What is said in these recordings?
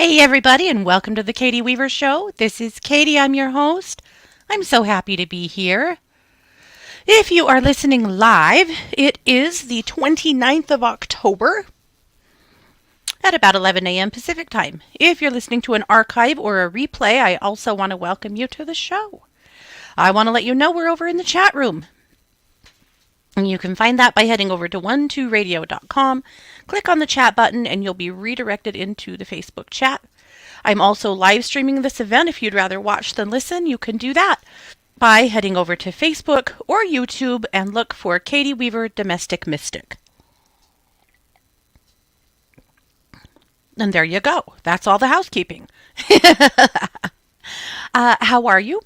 Hey, everybody, and welcome to the Katie Weaver Show. This is Katie. I'm your host. I'm so happy to be here. If you are listening live, it is the 29th of October at about 11 a.m. Pacific time. If you're listening to an archive or a replay, I also want to welcome you to the show. I want to let you know we're over in the chat room. And you can find that by heading over to 12radio.com. Click on the chat button and you'll be redirected into the Facebook chat. I'm also live streaming this event. If you'd rather watch than listen, you can do that by heading over to Facebook or YouTube and look for Katie Weaver Domestic Mystic. And there you go. That's all the housekeeping. How are you?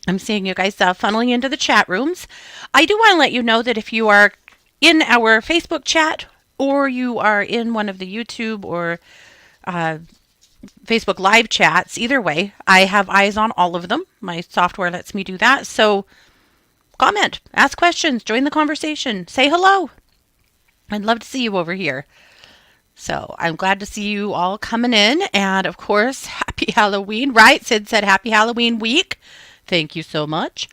I'm seeing you guys funneling into the chat rooms. I do want to let you know that if you are in our Facebook chat or you are in one of the YouTube or Facebook live chats, either way, I have eyes on all of them. My software lets me do that. So comment, ask questions, join the conversation, say hello. I'd love to see you over here. So I'm glad to see you all coming in. And of course, happy Halloween, right? Sid said happy Halloween week. Thank you so much.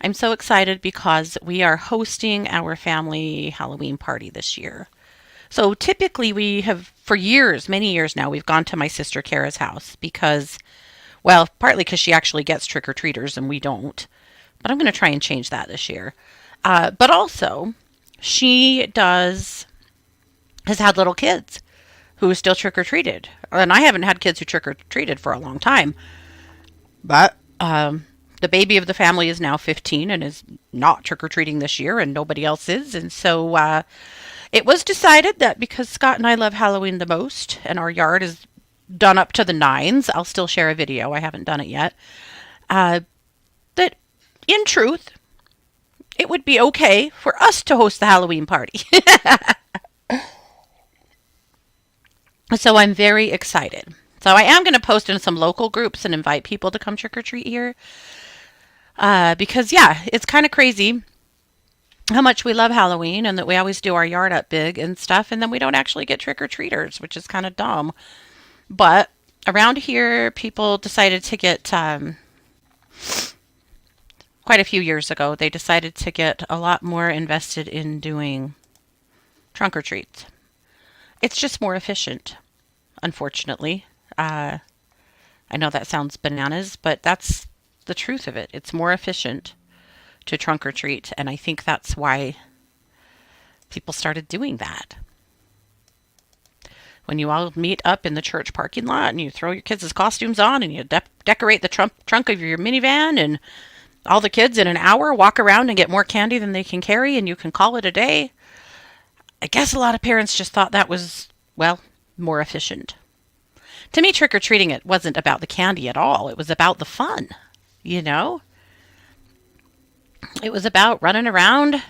I'm so excited because we are hosting our family Halloween party this year. So typically we have, for years, many years now, we've gone to my sister Kara's house because, well, partly because she actually gets trick-or-treaters and we don't. But I'm going to try and change that this year. But also, she has had little kids who still trick-or-treated. And I haven't had kids who trick-or-treated for a long time. But the baby of the family is now 15 and is not trick-or-treating this year, and nobody else is. And so it was decided that because Scott and I love Halloween the most, and our yard is done up to the nines, I'll still share a video. I haven't done it yet. That in truth, it would be okay for us to host the Halloween party. So I'm very excited. So I am going to post in some local groups and invite people to come trick-or-treat here. Because, yeah, it's kind of crazy how much we love Halloween and that we always do our yard up big and stuff. And then we don't actually get trick-or-treaters, which is kind of dumb. But around here, people decided to get, quite a few years ago, they decided to get a lot more invested in doing trunk-or-treats. It's just more efficient, unfortunately. I know that sounds bananas, but that's the truth of it. It's more efficient to trunk or treat, and I think that's why people started doing that. When you all meet up in the church parking lot and you throw your kids' costumes on and you decorate the trunk of your minivan, and all the kids in an hour walk around and get more candy than they can carry, and you can call it a day. I guess a lot of parents just thought that was, well, more efficient. To me, trick-or-treating, it wasn't about the candy at all. It was about the fun, you know? It was about running around,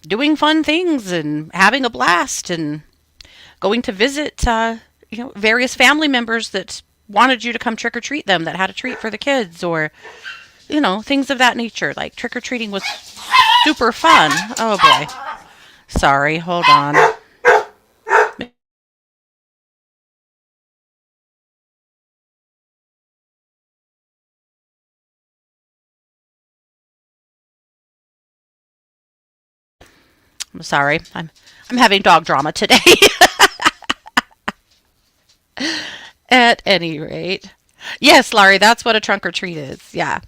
doing fun things and having a blast and going to visit, various family members that wanted you to come trick-or-treat them, that had a treat for the kids, or, things of that nature. Like, trick-or-treating was super fun. Oh, boy. Sorry, hold on. I'm sorry. I'm having dog drama today. At any rate. Yes, Laurie, that's what a trunk or treat is. Yeah.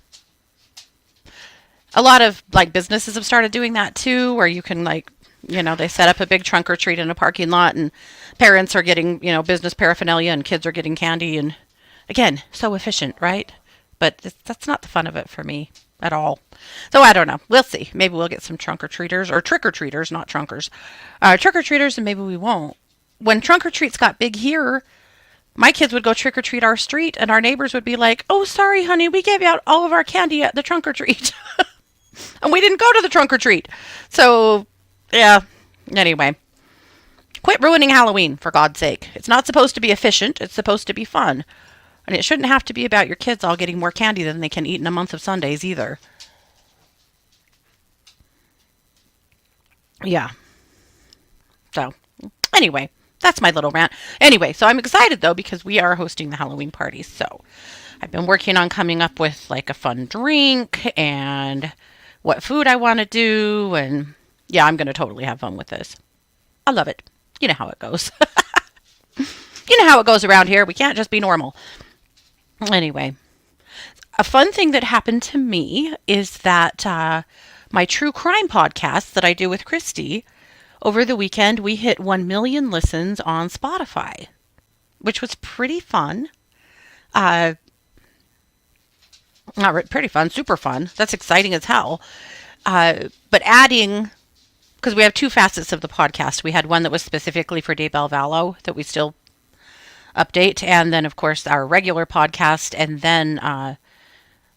A lot of businesses have started doing that too, where you can they set up a big trunk or treat in a parking lot and parents are getting, business paraphernalia and kids are getting candy, and again, so efficient, right? But that's not the fun of it for me at all. So I don't know. We'll see. Maybe we'll get some trunk or treaters, or trick or treaters, not trunkers. Trick or treaters, and maybe we won't. When trunk or treats got big here, my kids would go trick or treat our street, and our neighbors would be like, "Oh, sorry, honey, we gave out all of our candy at the trunk or treat." And we didn't go to the trunk or treat. So, yeah. Anyway, quit ruining Halloween, for God's sake. It's not supposed to be efficient. It's supposed to be fun. And it shouldn't have to be about your kids all getting more candy than they can eat in a month of Sundays either. Yeah. So, anyway, that's my little rant. Anyway, so I'm excited though because we are hosting the Halloween party. So I've been working on coming up with like a fun drink and what food I want to do. And yeah, I'm going to totally have fun with this. I love it. You know how it goes. You know how it goes around here. We can't just be normal. Anyway, a fun thing that happened to me is that my true crime podcast that I do with Christy, over the weekend, we hit 1 million listens on Spotify, which was pretty fun. Uh, Not pretty fun, super fun. That's exciting as hell. But adding, because we have two facets of the podcast. We had one that was specifically for Daybell Vallow that we still update, and then of course our regular podcast, and then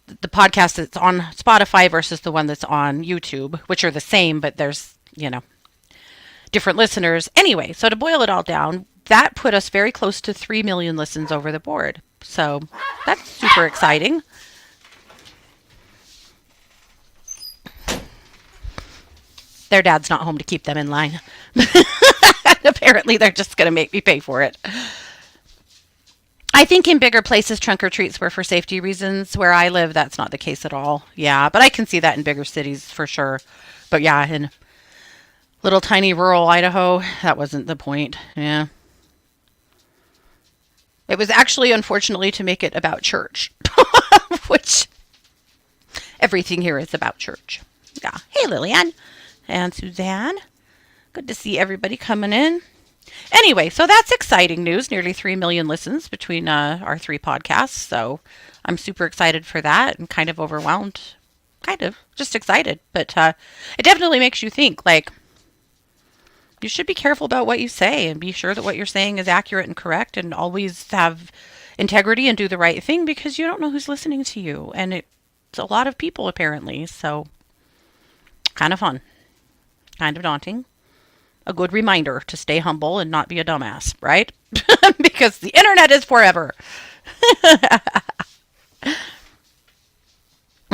the podcast that's on Spotify versus the one that's on YouTube, which are the same, but there's, different listeners. Anyway, so to boil it all down, that put us very close to 3 million listens over the board. So that's super exciting. Their dad's not home to keep them in line. Apparently, they're just going to make me pay for it. I think in bigger places, trunk or treats were for safety reasons. Where I live, that's not the case at all. Yeah, but I can see that in bigger cities for sure. But yeah, in little tiny rural Idaho, that wasn't the point. Yeah. It was actually, unfortunately, to make it about church, which everything here is about church. Yeah. Hey, Lillian and Suzanne. Good to see everybody coming in. Anyway, so that's exciting news. Nearly 3 million listens between our three podcasts. So I'm super excited for that and kind of overwhelmed. Kind of. Just excited. But it definitely makes you think, like, you should be careful about what you say and be sure that what you're saying is accurate and correct and always have integrity and do the right thing because you don't know who's listening to you. And it's a lot of people, apparently. So kind of fun. Kind of daunting. A good reminder to stay humble and not be a dumbass, right? Because the internet is forever.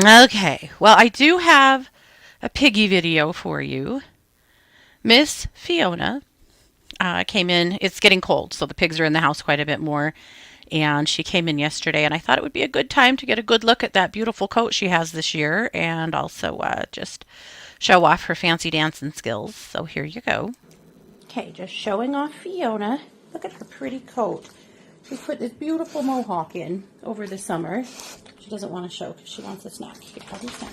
Okay, well, I do have a piggy video for you. Miss Fiona came in. It's getting cold, so the pigs are in the house quite a bit more. And she came in yesterday, and I thought it would be a good time to get a good look at that beautiful coat she has this year and also just show off her fancy dancing skills. So here you go. Okay, just showing off Fiona. Look at her pretty coat. She put this beautiful mohawk in over the summer. She doesn't want to show because she wants a snack. Here, have your snack.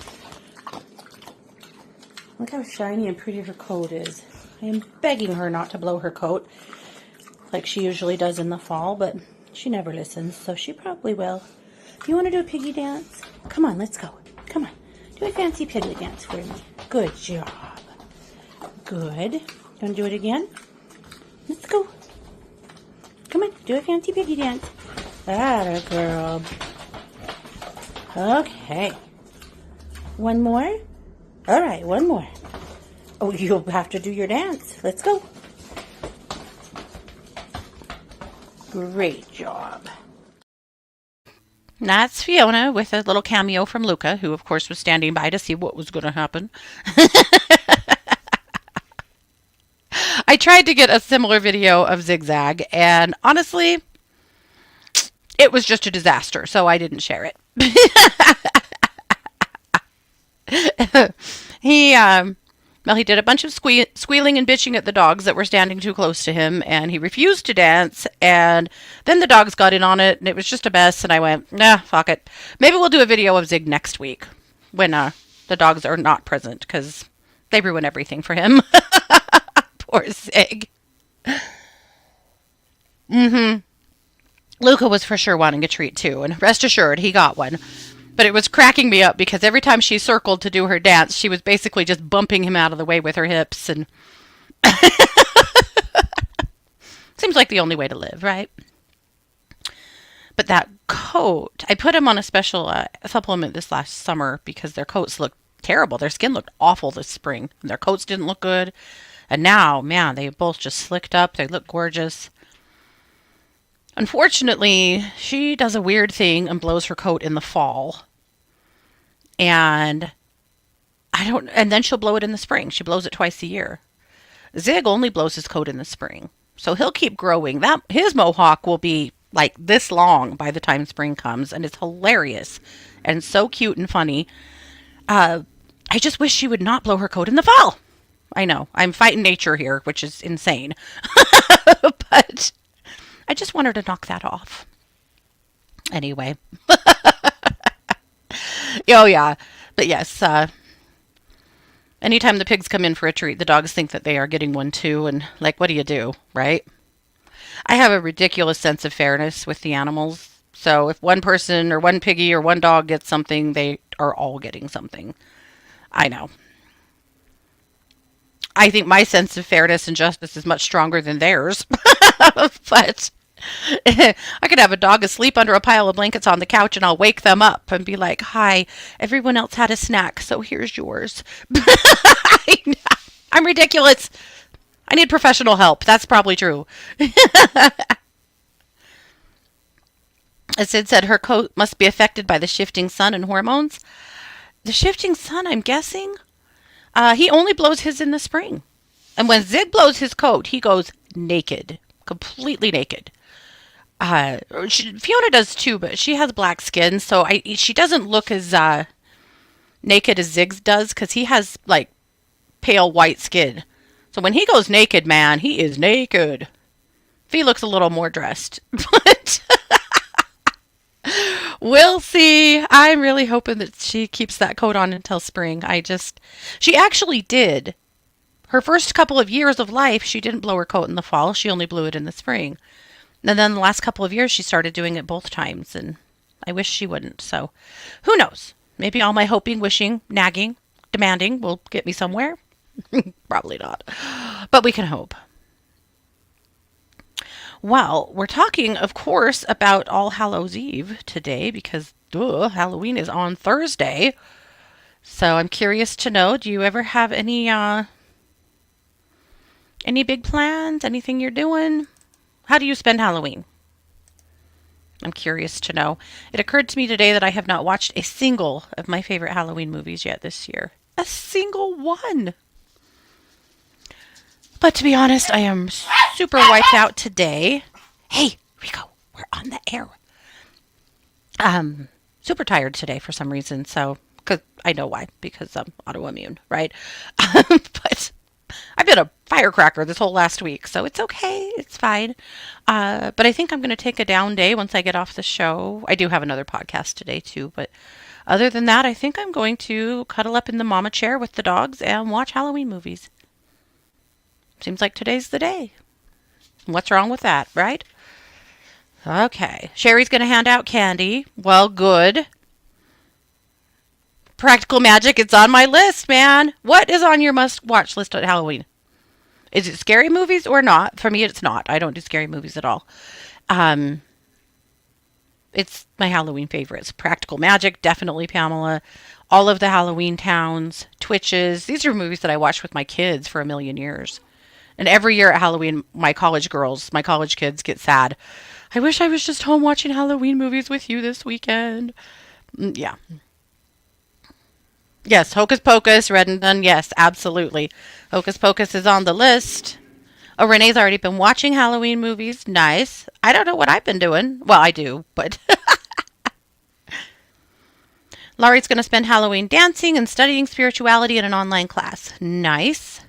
Look how shiny and pretty her coat is. I am begging her not to blow her coat like she usually does in the fall, but she never listens, so she probably will. Do you want to do a piggy dance? Come on, let's go. Come on. Do a fancy piggy dance for me. Good job. Good. You want to do it again? Let's go. Come on, do a fancy piggy dance. Atta girl. Okay. One more? All right, one more. Oh, you'll have to do your dance. Let's go. Great job. That's Fiona with a little cameo from Luca, who of course was standing by to see what was going to happen. I tried to get a similar video of Zigzag, and honestly, it was just a disaster, so I didn't share it. He did a bunch of squealing and bitching at the dogs that were standing too close to him, and he refused to dance, and then the dogs got in on it, and it was just a mess, and I went, nah, fuck it. Maybe we'll do a video of Zig next week when the dogs are not present, because they ruin everything for him. Poor Zig. Luca was for sure wanting a treat, too, and rest assured, he got one. But it was cracking me up because every time she circled to do her dance, she was basically just bumping him out of the way with her hips. And seems like the only way to live, right? But that coat, I put him on a special supplement this last summer because their coats looked terrible. Their skin looked awful this spring. And their coats didn't look good. And now, man, they both just slicked up. They look gorgeous. Unfortunately, she does a weird thing and blows her coat in the fall. And then she'll blow it in the spring. She blows it twice a year. Zig only blows his coat in the spring. So he'll keep growing. That his mohawk will be like this long by the time spring comes, and it's hilarious and so cute and funny. Uh, I just wish she would not blow her coat in the fall. I know I'm fighting nature here, which is insane, but I just want her to knock that off. Anyway, oh yeah, but yes. Anytime the pigs come in for a treat, the dogs think that they are getting one too, and like, what do you do, right? I have a ridiculous sense of fairness with the animals. So if one person or one piggy or one dog gets something, they are all getting something. I know. I think my sense of fairness and justice is much stronger than theirs. But I could have a dog asleep under a pile of blankets on the couch and I'll wake them up and be like, hi, everyone else had a snack, so here's yours. I'm ridiculous. I need professional help. That's probably true. As Sid said, her coat must be affected by the shifting sun and hormones. The shifting sun, I'm guessing? He only blows his in the spring. And when Zig blows his coat, he goes naked, completely naked. Fiona does too, but she has black skin, so she doesn't look as naked as Ziggs does because he has like pale white skin. So when he goes naked, man, he is naked. He looks a little more dressed, but we'll see. I'm really hoping that she keeps that coat on until spring. She actually did. Her first couple of years of life, she didn't blow her coat in the fall. She only blew it in the spring. And then the last couple of years, she started doing it both times, and I wish she wouldn't. So, who knows? Maybe all my hoping, wishing, nagging, demanding will get me somewhere. Probably not. But we can hope. Well, we're talking, of course, about All Hallows Eve today because Halloween is on Thursday. So I'm curious to know, do you ever have any big plans? Anything you're doing? How do you spend Halloween? I'm curious to know. It occurred to me today that I have not watched a single of my favorite Halloween movies yet this year. A single one. But to be honest, I am super wiped out today. Hey, Rico, we're on the air. Super tired today for some reason. So, because I know why. Because I'm autoimmune, right? But I've been a firecracker this whole last week, so it's okay. It's fine. But I think I'm going to take a down day once I get off the show. I do have another podcast today, too. But other than that, I think I'm going to cuddle up in the mama chair with the dogs and watch Halloween movies. Seems like today's the day. What's wrong with that, right? Okay. Sherry's going to hand out candy. Well, good. Practical Magic, it's on my list, man. What is on your must-watch list at Halloween? Is it scary movies or not? For me, it's not. I don't do scary movies at all. It's my Halloween favorites. Practical Magic, definitely Pamela. All of the Halloween Towns, Twitches. These are movies that I watched with my kids for a million years. And every year at Halloween, my college kids get sad. I wish I was just home watching Halloween movies with you this weekend. Yeah. Yes, Hocus Pocus, Red and Done. Yes, absolutely. Hocus Pocus is on the list. Oh, Renee's already been watching Halloween movies. Nice. I don't know what I've been doing. Well, I do, but... Laurie's going to spend Halloween dancing and studying spirituality in an online class. Nice.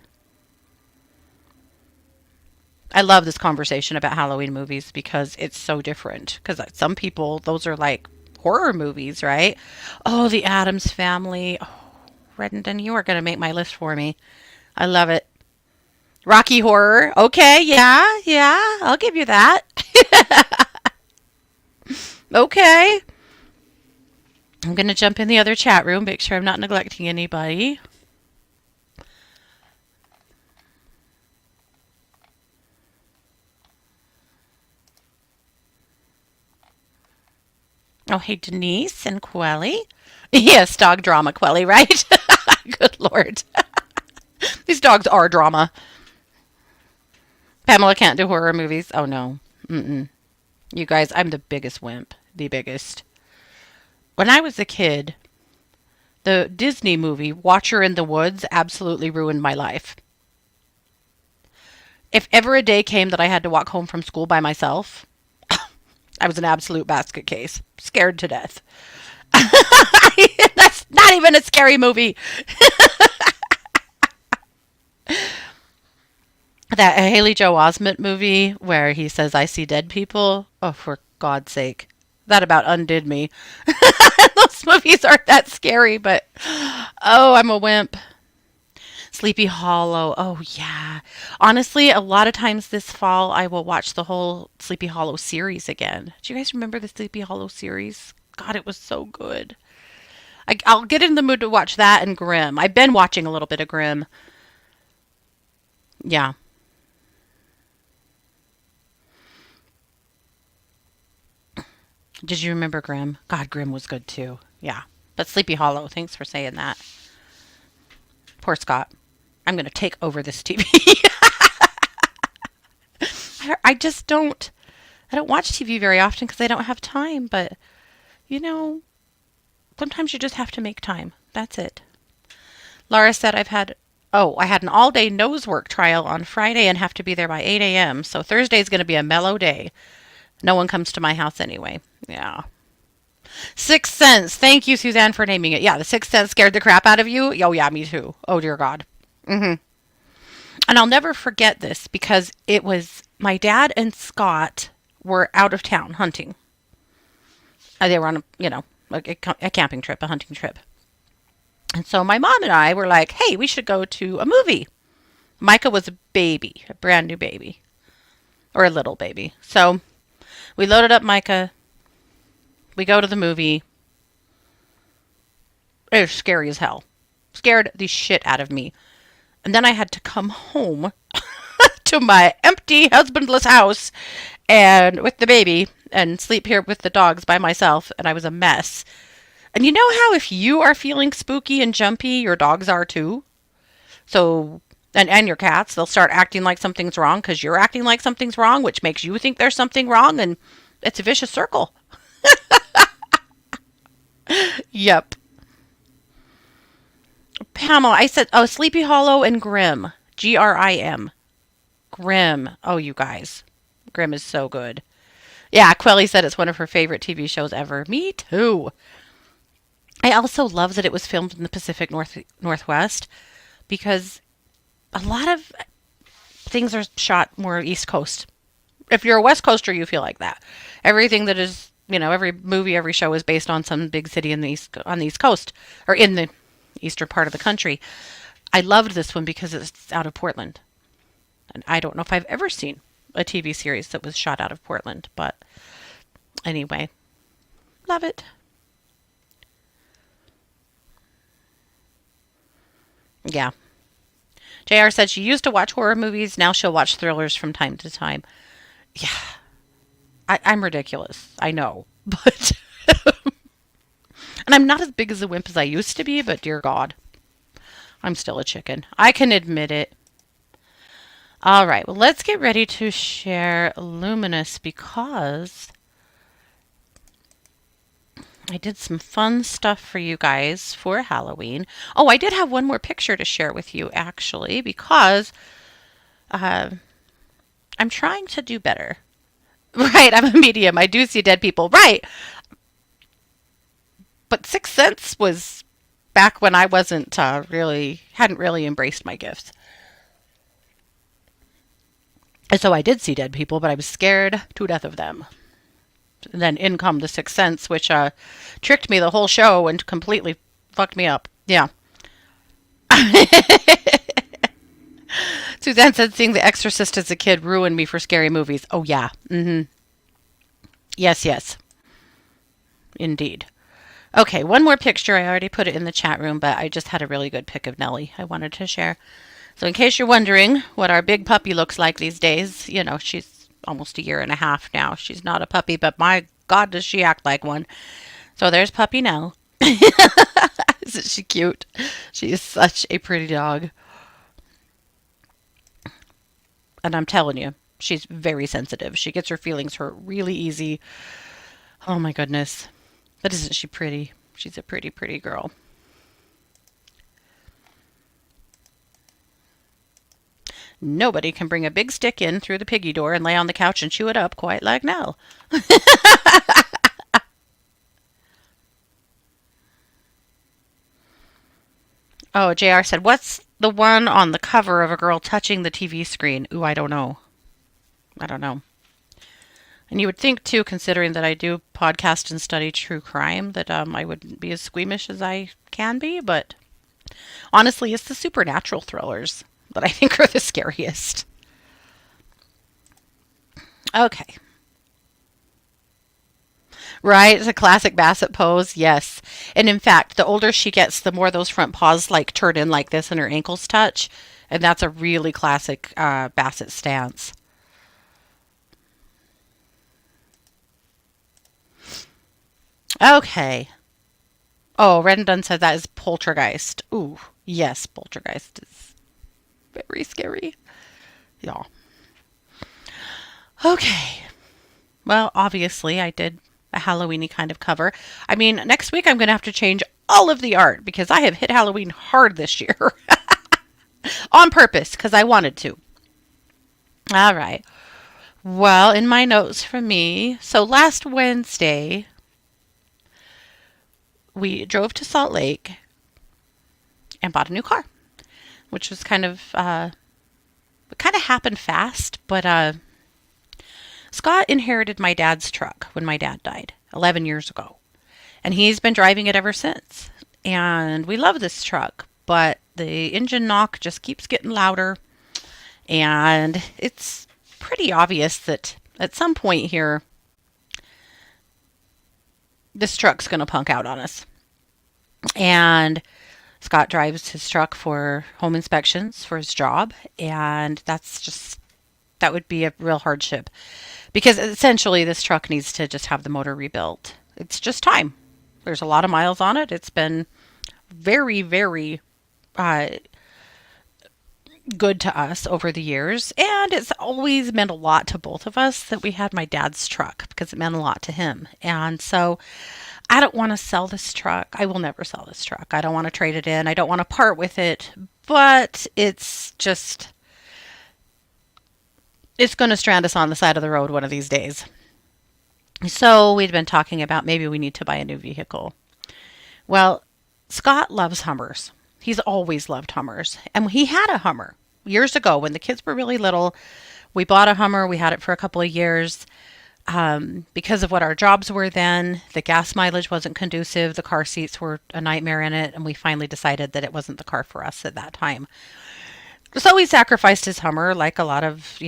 I love this conversation about Halloween movies because it's so different. Because some people, those are like horror movies, right? Oh, The Addams Family. Oh, Redden, you are going to make my list for me. I love it. Rocky Horror. Okay, yeah, I'll give you that. Okay. I'm going to jump in the other chat room, make sure I'm not neglecting anybody. Oh, hey, Denise and Quelly. Yes, dog drama, Quelly, right? Good Lord. These dogs are drama. Pamela can't do horror movies. Oh, no. Mm-mm. You guys, I'm the biggest wimp. The biggest. When I was a kid, the Disney movie, Watcher in the Woods, absolutely ruined my life. If ever a day came that I had to walk home from school by myself, I was an absolute basket case, scared to death. That's not even a scary movie. That Haley Joe Osment movie where he says, "I see dead people." Oh, for God's sake. That about undid me. Those movies aren't that scary, but oh, I'm a wimp. Sleepy Hollow. Oh, yeah. Honestly, a lot of times this fall, I will watch the whole Sleepy Hollow series again. Do you guys remember the Sleepy Hollow series? God, it was so good. I'll get in the mood to watch that and Grimm. I've been watching a little bit of Grimm. Yeah. Did you remember Grimm? God, Grimm was good too. Yeah. But Sleepy Hollow, thanks for saying that. Poor Scott. I'm going to take over this TV. I just don't. I don't watch TV very often because I don't have time. But, you know, sometimes you just have to make time. That's it. Laura said I had an all-day nose work trial on Friday and have to be there by 8 a.m. So Thursday is going to be a mellow day. No one comes to my house anyway. Yeah. Sixth Sense. Thank you, Suzanne, for naming it. Yeah, the Sixth Sense scared the crap out of you. Oh, yeah, me too. Oh, dear God. And I'll never forget this because it was my dad and Scott were out of town hunting. They were on a camping trip, a hunting trip. And so my mom and I were like, hey, we should go to a movie. Micah was a baby, a brand new baby, or a little baby. So we loaded up Micah. We go to the movie. It was scary as hell. Scared the shit out of me. And then I had to come home to my empty, husbandless house and with the baby and sleep here with the dogs by myself. And I was a mess. And you know how if you are feeling spooky and jumpy, your dogs are too? So, and your cats, they'll start acting like something's wrong because you're acting like something's wrong, which makes you think there's something wrong. And it's a vicious circle. Yep. Pamela, I said, oh, Sleepy Hollow and Grimm. Grim. Grimm. Oh, you guys. Grimm is so good. Yeah, Quelly said it's one of her favorite TV shows ever. Me too. I also love that it was filmed in the Pacific Northwest because a lot of things are shot more East Coast. If you're a West Coaster, you feel like that. Everything that is, every movie, every show is based on some big city on the East Coast or in the eastern part of the country. I loved this one because it's out of Portland. And I don't know if I've ever seen a TV series that was shot out of Portland, but anyway, love it. Yeah. JR said she used to watch horror movies. Now she'll watch thrillers from time to time. Yeah. I'm ridiculous. I know. But and I'm not as big as a wimp as I used to be, but dear God, I'm still a chicken. I can admit it. All right. Well, let's get ready to share Luminous because I did some fun stuff for you guys for Halloween. Oh, I did have one more picture to share with you, actually, because I'm trying to do better. Right, I'm a medium. I do see dead people. Right. But Sixth Sense was back when I wasn't hadn't really embraced my gifts. And so I did see dead people, but I was scared to death of them. And then in come the Sixth Sense, which tricked me the whole show and completely fucked me up. Yeah. Suzanne said seeing The Exorcist as a kid ruined me for scary movies. Oh, yeah. Yes, yes. Indeed. Okay, one more picture. I already put it in the chat room, but I just had a really good pic of Nellie I wanted to share. So in case you're wondering what our big puppy looks like these days, she's almost a year and a half now. She's not a puppy, but my God, does she act like one. So there's Puppy Nell. Isn't she cute? She is such a pretty dog. And I'm telling you, she's very sensitive. She gets her feelings hurt really easy. Oh my goodness. But isn't she pretty? She's a pretty, pretty girl. Nobody can bring a big stick in through the piggy door and lay on the couch and chew it up quite like Nell. Oh, JR said, what's the one on the cover of a girl touching the TV screen? Ooh, I don't know. I don't know. And you would think, too, considering that I do podcast and study true crime, that I wouldn't be as squeamish as I can be. But honestly, it's the supernatural thrillers that I think are the scariest. Okay. Right? It's a classic Basset pose. Yes. And in fact, the older she gets, the more those front paws like turn in like this and her ankles touch. And that's a really classic Basset stance. Okay. Oh, Red and Dunn said that is poltergeist. Ooh, yes, poltergeist is very scary. Yeah. Okay. Well, obviously, I did a Halloweeny kind of cover. I mean, next week I'm going to have to change all of the art because I have hit Halloween hard this year on purpose because I wanted to. All right. Well, in my notes from me, so last Wednesday we drove to Salt Lake and bought a new car, which was kind of happened fast, but Scott inherited my dad's truck when my dad died 11 years ago, and he's been driving it ever since. And we love this truck, but the engine knock just keeps getting louder, and it's pretty obvious that at some point here, this truck's going to punk out on us. And Scott drives his truck for home inspections for his job, and that would be a real hardship because essentially this truck needs to just have the motor rebuilt. It's just time. There's a lot of miles on it. It's been very, very uh, good to us over the years, and it's always meant a lot to both of us that we had my dad's truck because it meant a lot to him. And so I don't want to sell this truck. I will never sell this truck. I don't want to trade it in. I don't want to part with it, but it's going to strand us on the side of the road one of these days. So we'd been talking about maybe we need to buy a new vehicle. Well, Scott loves Hummers. He's always loved Hummers. And he had a Hummer years ago when the kids were really little. We bought a Hummer. We had it for a couple of years. Because of what our jobs were then, the gas mileage wasn't conducive. The car seats were a nightmare in it. And we finally decided that it wasn't the car for us at that time. So he sacrificed his Hummer like a lot of,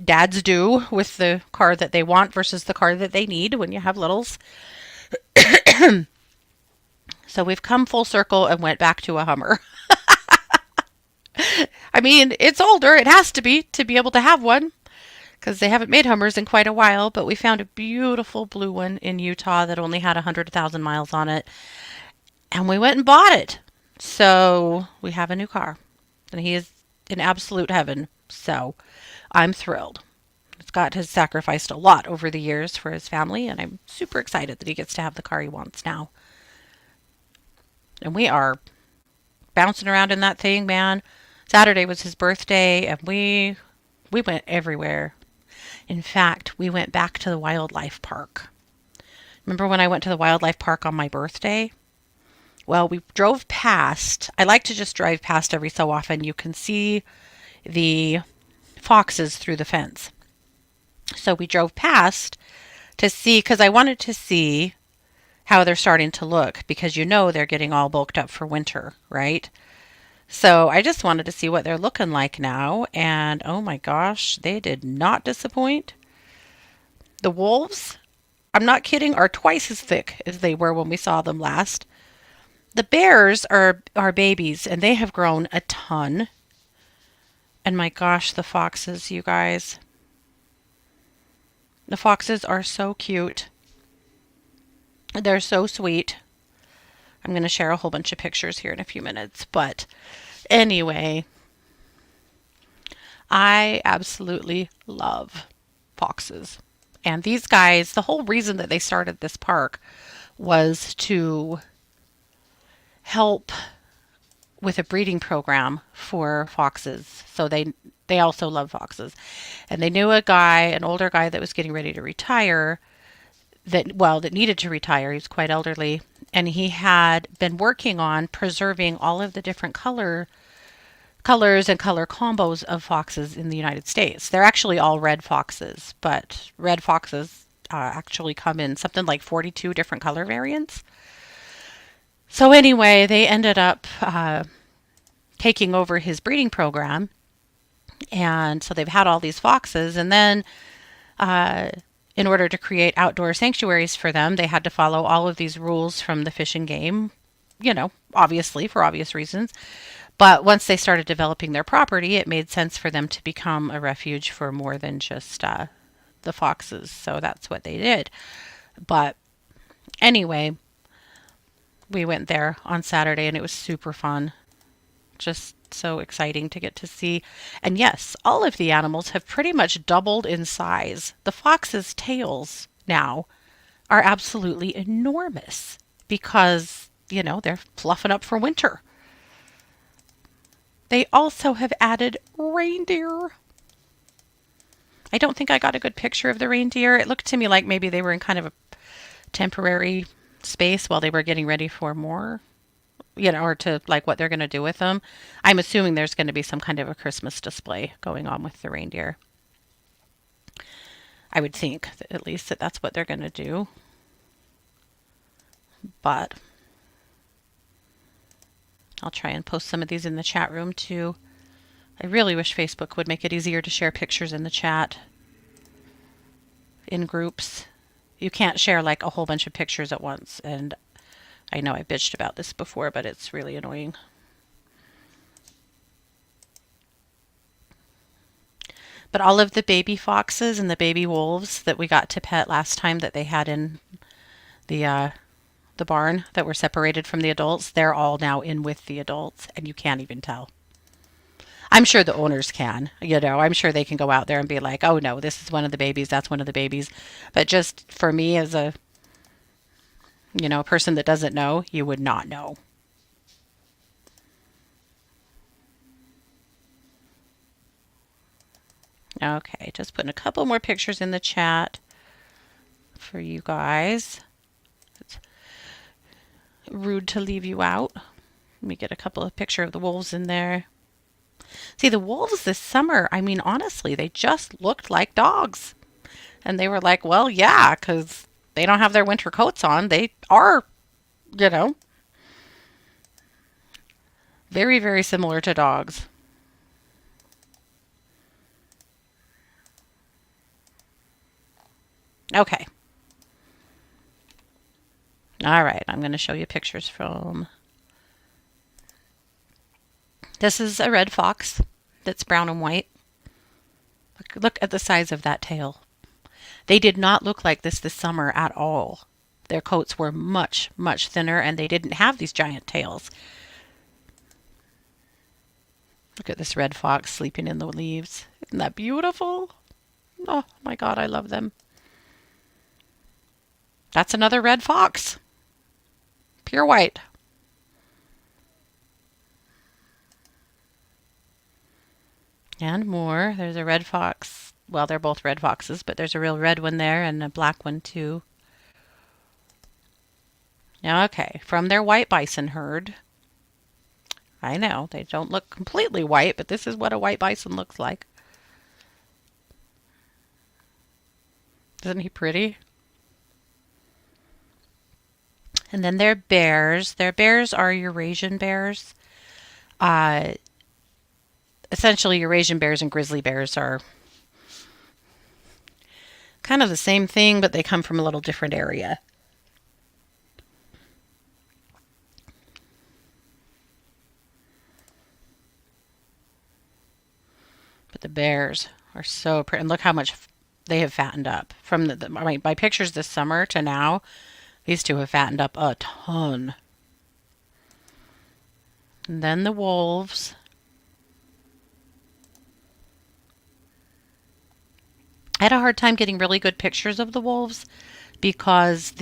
dads do with the car that they want versus the car that they need when you have littles. So we've come full circle and went back to a Hummer. I mean, it's older. It has to be able to have one because they haven't made Hummers in quite a while. But we found a beautiful blue one in Utah that only had 100,000 miles on it. And we went and bought it. So we have a new car. And he is in absolute heaven. So I'm thrilled. Scott has sacrificed a lot over the years for his family, and I'm super excited that he gets to have the car he wants now. And we are bouncing around in that thing, man. Saturday was his birthday, and we went everywhere. In fact, we went back to the wildlife park. Remember when I went to the wildlife park on my birthday? Well, we drove past. I like to just drive past every so often. You can see the foxes through the fence. So we drove past to see, because I wanted to see how they're starting to look, because they're getting all bulked up for winter, right? So I just wanted to see what they're looking like now, and oh my gosh, they did not disappoint. The wolves, I'm not kidding, are twice as thick as they were when we saw them last. The bears are babies, and they have grown a ton. And my gosh, the foxes, you guys. The foxes are so cute. They're so sweet. I'm going to share a whole bunch of pictures here in a few minutes. But anyway, I absolutely love foxes. And these guys, the whole reason that they started this park was to help with a breeding program for foxes. So They also love foxes. And they knew a guy, an older guy that was getting ready to retire, that needed to retire. He was quite elderly, and he had been working on preserving all of the different colors and color combos of foxes in the United States. They're actually all red foxes, but red foxes actually come in something like 42 different color variants. So anyway, they ended up taking over his breeding program, and so they've had all these foxes, and then uh, in order to create outdoor sanctuaries for them, they had to follow all of these rules from the Fish and Game, obviously for obvious reasons. But once they started developing their property, it made sense for them to become a refuge for more than just the foxes. So that's what they did. But anyway, we went there on Saturday and it was super fun. Just so exciting to get to see. And yes, all of the animals have pretty much doubled in size. The foxes' tails now are absolutely enormous because, they're fluffing up for winter. They also have added reindeer. I don't think I got a good picture of the reindeer. It looked to me like maybe they were in kind of a temporary space while they were getting ready for more, or to like what they're going to do with them. I'm assuming there's going to be some kind of a Christmas display going on with the reindeer. I would think that at least that's what they're going to do. But I'll try and post some of these in the chat room too. I really wish Facebook would make it easier to share pictures in the chat in groups. You can't share like a whole bunch of pictures at once, and I know I bitched about this before, but it's really annoying. But all of the baby foxes and the baby wolves that we got to pet last time that they had in the barn that were separated from the adults, they're all now in with the adults, and you can't even tell. I'm sure the owners can, I'm sure they can go out there and be like, oh no, this is one of the babies, that's one of the babies. But just for me as a, a person that doesn't know, you would not know. Okay, just putting a couple more pictures in the chat for you guys. It's rude to leave you out. Let me get a couple of pictures of the wolves in there. See, the wolves this summer, I mean, honestly, they just looked like dogs. And they were like, well, yeah, because they don't have their winter coats on. They are, very, very similar to dogs. Okay. All right, I'm going to show you pictures from... This is a red fox that's brown and white. Look at the size of that tail. They did not look like this summer at all. Their coats were much, much thinner, and they didn't have these giant tails. Look at this red fox sleeping in the leaves. Isn't that beautiful? Oh my God, I love them. That's another red fox. Pure white. And more. There's a red fox. Well, they're both red foxes, but there's a real red one there and a black one too. Okay, from their white bison herd. I know, they don't look completely white, but this is what a white bison looks like. Isn't he pretty? And then their bears. Their bears are Eurasian bears. Essentially, Eurasian bears and grizzly bears are kind of the same thing, but they come from a little different area. But the bears are so pretty. And look how much they have fattened up. From my pictures this summer to now, these two have fattened up a ton. And then the wolves. I had a hard time getting really good pictures of the wolves because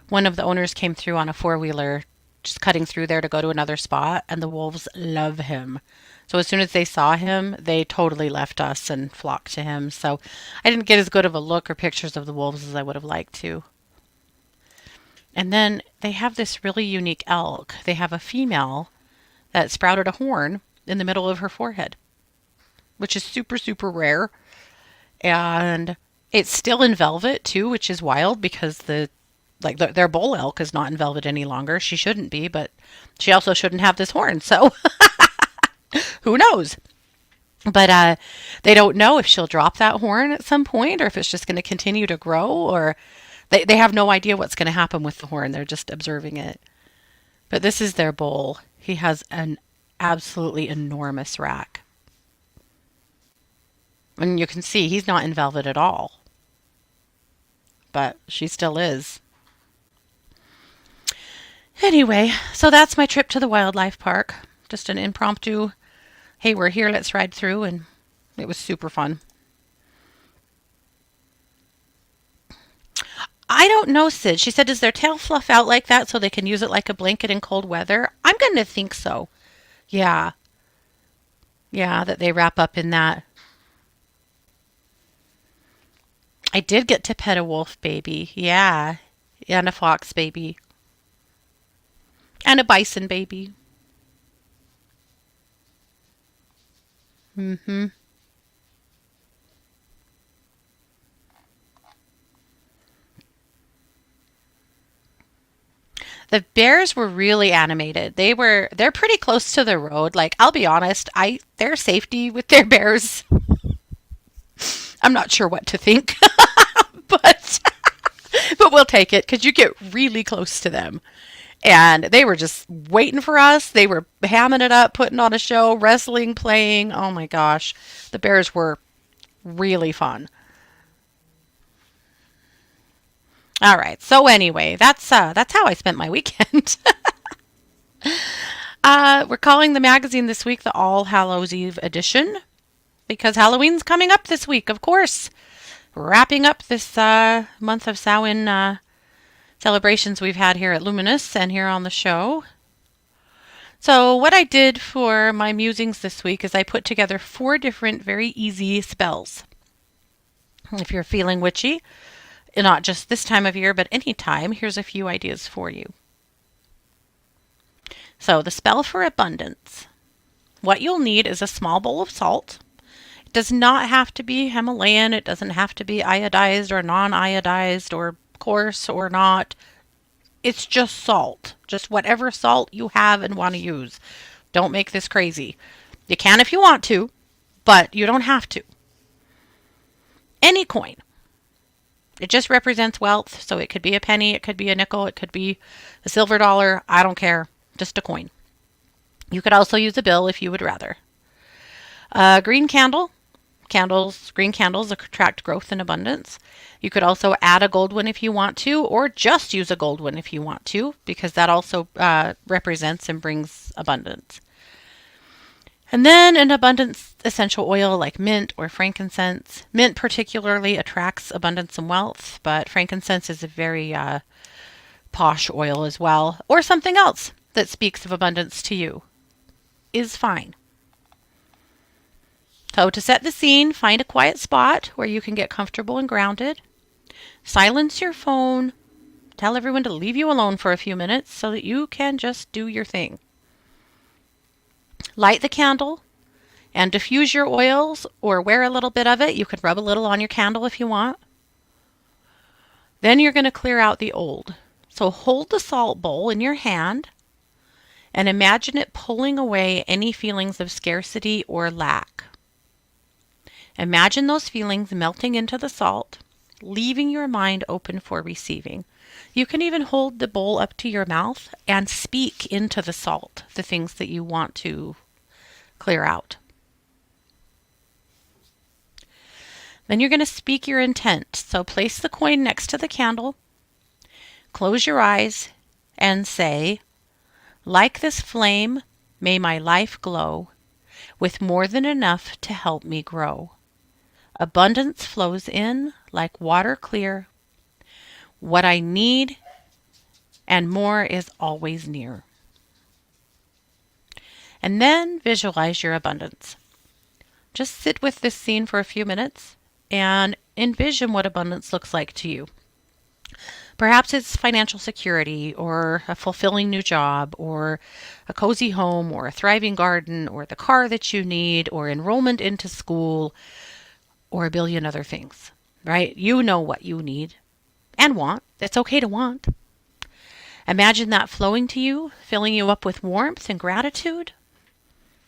one of the owners came through on a four-wheeler just cutting through there to go to another spot, and the wolves love him. So as soon as they saw him, they totally left us and flocked to him. So I didn't get as good of a look or pictures of the wolves as I would have liked to. And then they have this really unique elk. They have a female that sprouted a horn in the middle of her forehead, which is super, super rare. And it's still in velvet too, which is wild because their bull elk is not in velvet any longer. She shouldn't be, but she also shouldn't have this horn. So who knows? But they don't know if she'll drop that horn at some point or if it's just going to continue to grow, or they have no idea what's going to happen with the horn. They're just observing it. But this is their bull. He has an absolutely enormous rack. And you can see he's not in velvet at all. But she still is. Anyway, so that's my trip to the wildlife park. Just an impromptu, hey, we're here, let's ride through, and it was super fun. I don't know, Sid. She said, does their tail fluff out like that so they can use it like a blanket in cold weather? I'm going to think so. Yeah. Yeah, that they wrap up in that. I did get to pet a wolf baby. Yeah. And a fox baby. And a bison baby. Mm-hmm. The bears were really animated. They're pretty close to the road. Like, I'll be honest, their safety with their bears, I'm not sure what to think. but but we'll take it because you get really close to them. And they were just waiting for us. They were hamming it up, putting on a show, wrestling, playing. Oh my gosh. The bears were really fun. All right. So anyway, that's how I spent my weekend. We're calling the magazine this week the All Hallows Eve edition because Halloween's coming up this week, of course. Wrapping up this month of Samhain celebrations we've had here at Luminous and here on the show. So what I did for my musings this week is I put together 4 different very easy spells. If you're feeling witchy, not just this time of year, but any time, here's a few ideas for you. So the spell for abundance. What you'll need is a small bowl of salt. It does not have to be Himalayan. It doesn't have to be iodized or non-iodized or coarse or not. It's just salt. Just whatever salt you have and want to use. Don't make this crazy. You can if you want to, but you don't have to. Any coin. It just represents wealth, so it could be a penny, it could be a nickel, it could be a silver dollar. I don't care. Just a coin. You could also use a bill if you would rather. A green candle. Green candles attract growth and abundance. You could also add a gold one if you want to, or just use a gold one if you want to, because that also represents and brings abundance. And then an abundance essential oil like mint or frankincense. Mint particularly attracts abundance and wealth, but frankincense is a very posh oil as well. Or something else that speaks of abundance to you is fine. So to set the scene, find a quiet spot where you can get comfortable and grounded. Silence your phone. Tell everyone to leave you alone for a few minutes so that you can just do your thing. Light the candle and diffuse your oils or wear a little bit of it. You could rub a little on your candle if you want. Then you're going to clear out the old. So hold the salt bowl in your hand and imagine it pulling away any feelings of scarcity or lack. Imagine those feelings melting into the salt, leaving your mind open for receiving. You can even hold the bowl up to your mouth and speak into the salt the things that you want to clear out. Then you're going to speak your intent. So place the coin next to the candle, close your eyes, and say, like this flame, may my life glow with more than enough to help me grow. Abundance flows in like water clear. What I need and more is always near. And then visualize your abundance. Just sit with this scene for a few minutes and envision what abundance looks like to you. Perhaps it's financial security, or a fulfilling new job, or a cozy home, or a thriving garden, or the car that you need, or enrollment into school, or a billion other things, right? You know what you need and want. It's okay to want. Imagine that flowing to you, filling you up with warmth and gratitude.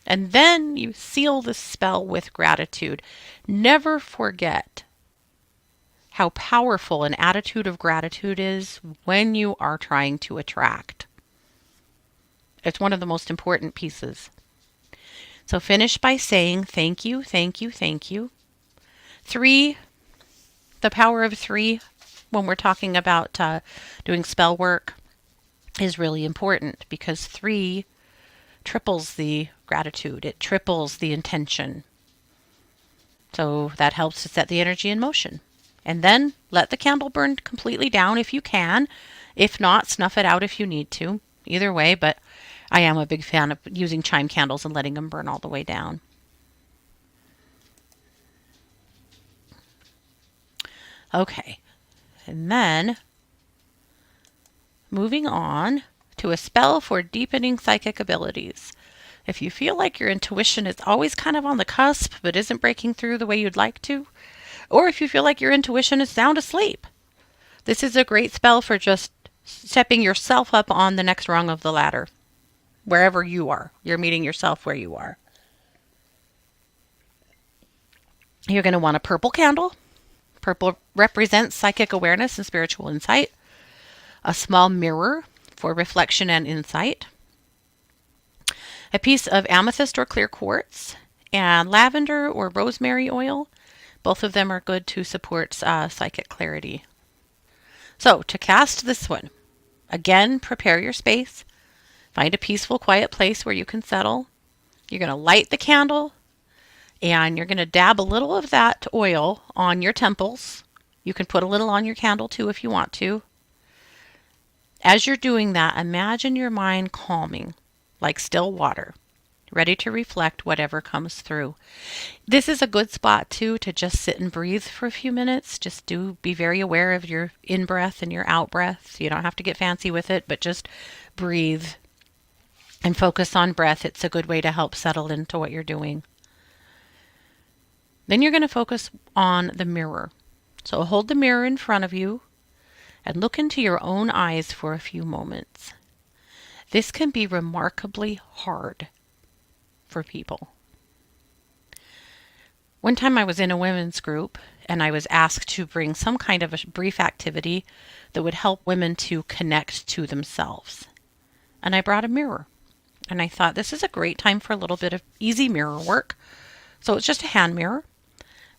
And then you seal the spell with gratitude. Never forget how powerful an attitude of gratitude is when you are trying to attract. It's one of the most important pieces. So finish by saying thank you, thank you, thank you. 3, the power of 3 when we're talking about doing spell work is really important, because 3 triples the gratitude. It triples the intention. So that helps to set the energy in motion. And then let the candle burn completely down if you can. If not, snuff it out if you need to. Either way, but I am a big fan of using chime candles and letting them burn all the way down. Okay, and then moving on to a spell for deepening psychic abilities. If you feel like your intuition is always kind of on the cusp but isn't breaking through the way you'd like to, or if you feel like your intuition is sound asleep, this is a great spell for just stepping yourself up on the next rung of the ladder. Wherever you are, you're meeting yourself where you are. You're going to want a purple candle. Purple represents psychic awareness and spiritual insight. A small mirror for reflection and insight. A piece of amethyst or clear quartz, and lavender or rosemary oil. Both of them are good to support psychic clarity. So to cast this one, again, prepare your space. Find a peaceful, quiet place where you can settle. You're going to light the candle, and you're going to dab a little of that oil on your temples. You can put a little on your candle too if you want to. As you're doing that, imagine your mind calming, like still water, ready to reflect whatever comes through. This is a good spot too to just sit and breathe for a few minutes. Just be very aware of your in-breath and your out-breath. You don't have to get fancy with it, but just breathe and focus on breath. It's a good way to help settle into what you're doing. Then you're going to focus on the mirror. So hold the mirror in front of you and look into your own eyes for a few moments. This can be remarkably hard for people. One time I was in a women's group and I was asked to bring some kind of a brief activity that would help women to connect to themselves. And I brought a mirror. And I thought, this is a great time for a little bit of easy mirror work. So it's just a hand mirror.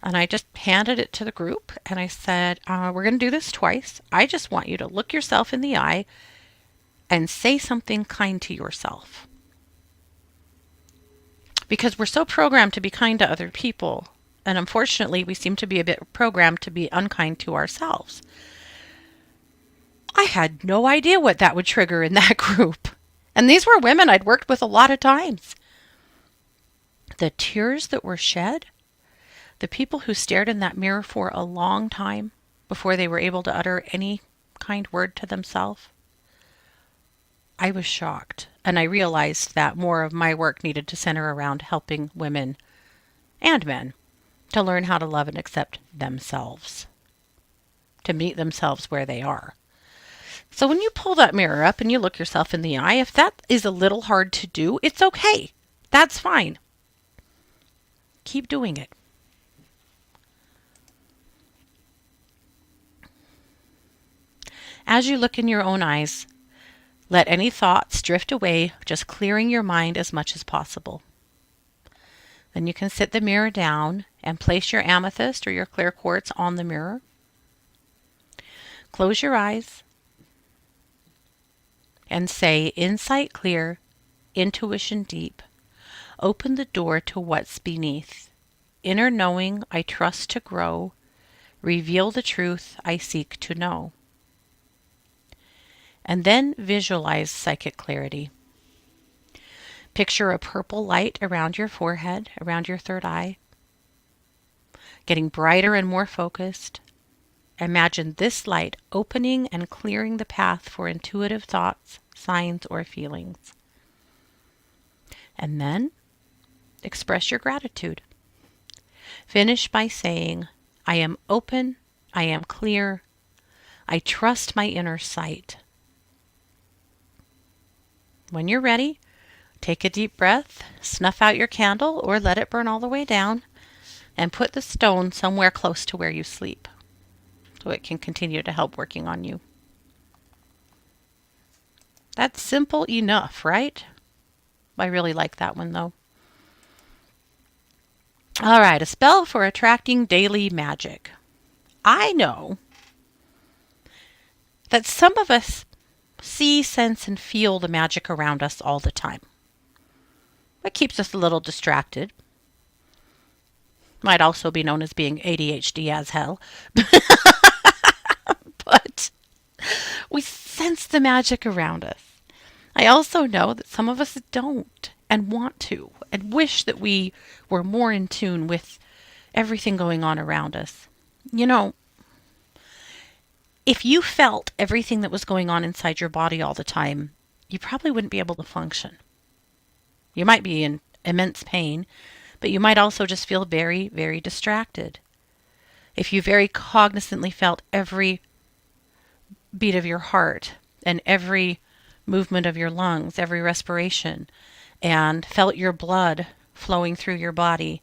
And I just handed it to the group and I said, we're going to do this twice. I just want you to look yourself in the eye and say something kind to yourself. Because we're so programmed to be kind to other people. And unfortunately, we seem to be a bit programmed to be unkind to ourselves. I had no idea what that would trigger in that group. And these were women I'd worked with a lot of times. The tears that were shed, the people who stared in that mirror for a long time before they were able to utter any kind word to themselves, I was shocked. And I realized that more of my work needed to center around helping women and men to learn how to love and accept themselves, to meet themselves where they are. So when you pull that mirror up and you look yourself in the eye, if that is a little hard to do, it's okay. That's fine. Keep doing it. As you look in your own eyes, let any thoughts drift away, just clearing your mind as much as possible. Then you can sit the mirror down and place your amethyst or your clear quartz on the mirror. Close your eyes and say, insight clear, intuition deep. Open the door to what's beneath. Inner knowing I trust to grow. Reveal the truth I seek to know. And then visualize psychic clarity. Picture a purple light around your forehead, around your third eye, getting brighter and more focused. Imagine this light opening and clearing the path for intuitive thoughts, signs, or feelings. And then express your gratitude. Finish by saying, I am open, I am clear, I trust my inner sight. When you're ready, take a deep breath, snuff out your candle or let it burn all the way down, and put the stone somewhere close to where you sleep so it can continue to help working on you. That's simple enough, right? I really like that one though. All right, a spell for attracting daily magic. I know that some of us see, sense, and feel the magic around us all the time. It keeps us a little distracted. Might also be known as being ADHD as hell. But we sense the magic around us. I also know that some of us don't and want to and wish that we were more in tune with everything going on around us. You know, if you felt everything that was going on inside your body all the time, you probably wouldn't be able to function. You might be in immense pain, but you might also just feel very, very distracted. If you very cognizantly felt every beat of your heart and every movement of your lungs, every respiration, and felt your blood flowing through your body,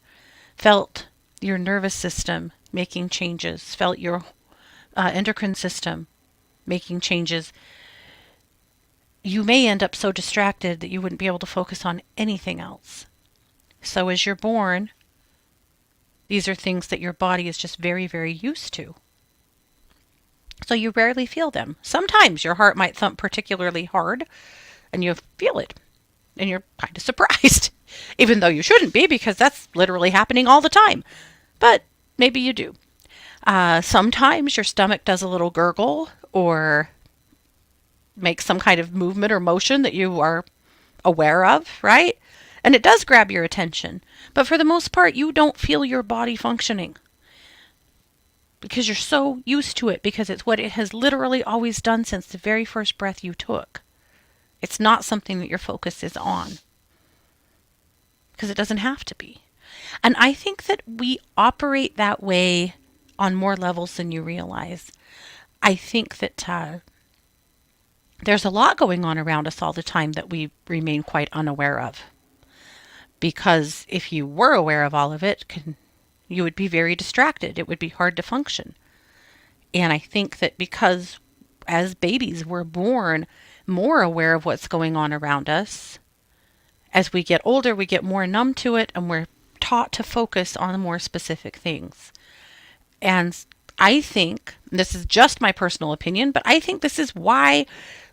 felt your nervous system making changes, felt your endocrine system making changes, you may end up so distracted that you wouldn't be able to focus on anything else. So as you're born, these are things that your body is just very, very used to. So you rarely feel them. Sometimes your heart might thump particularly hard and you feel it and you're kind of surprised, even though you shouldn't be because that's literally happening all the time. But maybe you do. Sometimes your stomach does a little gurgle or makes some kind of movement or motion that you are aware of, right? And it does grab your attention. But for the most part, you don't feel your body functioning because you're so used to it, because it's what it has literally always done since the very first breath you took. It's not something that your focus is on because it doesn't have to be. And I think that we operate that way on more levels than you realize. I think that there's a lot going on around us all the time that we remain quite unaware of. Because if you were aware of all of it, you would be very distracted. It would be hard to function. And I think that because as babies we're born more aware of what's going on around us, as we get older we get more numb to it and we're taught to focus on more specific things. And I think, this is just my personal opinion, but I think this is why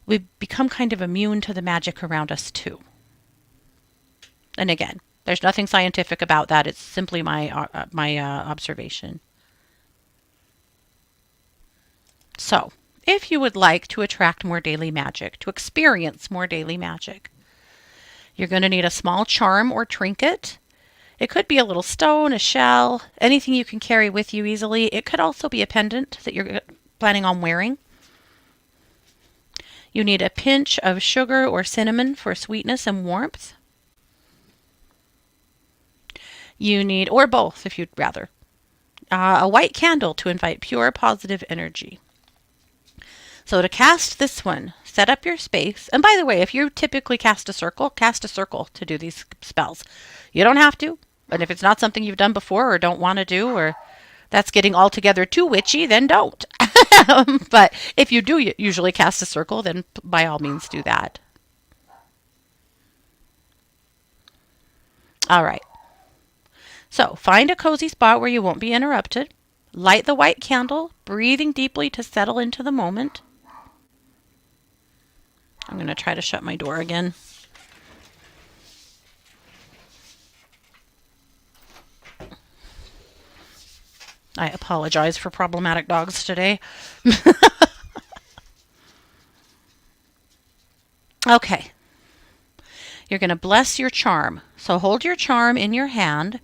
we've become kind of immune to the magic around us too. And again, there's nothing scientific about that. It's simply my observation. So, if you would like to attract more daily magic, to experience more daily magic, you're going to need a small charm or trinket. It could be a little stone, a shell, anything you can carry with you easily. It could also be a pendant that you're planning on wearing. You need a pinch of sugar or cinnamon for sweetness and warmth. You need, or both if you'd rather, a white candle to invite pure positive energy. So to cast this one, set up your space. And by the way, if you typically cast a circle to do these spells. You don't have to. And if it's not something you've done before or don't want to do, or that's getting altogether too witchy, then don't. But if you do usually cast a circle, then by all means do that. All right. So find a cozy spot where you won't be interrupted. Light the white candle, breathing deeply to settle into the moment. I'm going to try to shut my door again. I apologize for problematic dogs today. Okay. You're going to bless your charm. So hold your charm in your hand